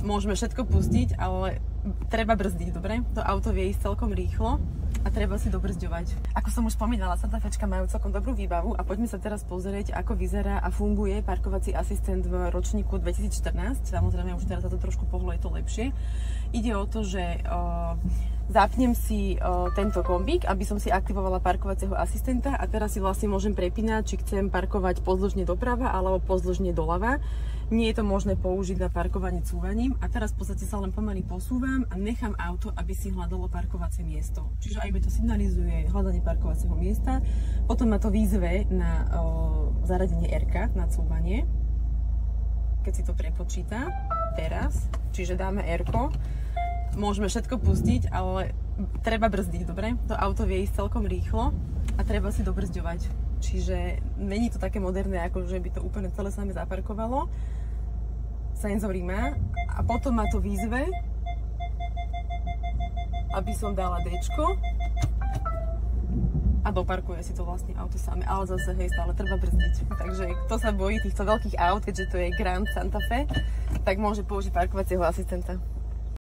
môžeme všetko pustiť, ale treba brzdiť, dobre? To auto vie ísť celkom rýchlo a treba si dobrzďovať. Ako som už spomínala, Santa Fečka majú celkom dobrú výbavu a poďme sa teraz pozrieť, ako vyzerá a funguje parkovací asistent v ročníku 2014. Samozrejme, už teraz sa to trošku pohlo, je to lepšie. Ide o to, že zapnem si tento kombík, aby som si aktivovala parkovacieho asistenta a teraz si vlastne môžem prepínať, či chcem parkovať pozdĺžne doprava alebo pozdĺžne doľava. Nie je to možné použiť na parkovanie cúvaním a teraz v podstate sa len pomaly posúvam a nechám auto, aby si hľadalo parkovacie miesto. Čiže aj to signalizuje hľadanie parkovacieho miesta. Potom ma to výzve na zaradenie R na cúvanie. Keď si to prepočíta teraz, čiže dáme R. Môžeme všetko pustiť, ale treba brzdiť, dobre? To auto vie ísť celkom rýchlo a treba si dobrzďovať. Čiže není to také moderné, ako že by to úplne celé same zaparkovalo. Senzory má a potom ma to výzve, aby som dala D-čko a doparkuje si to vlastne auto same, ale zase hej, stále treba brzdiť. Takže kto sa bojí týchto veľkých aut, keďže to je Grand Santa Fe, tak môže použiť parkovacieho asistenta.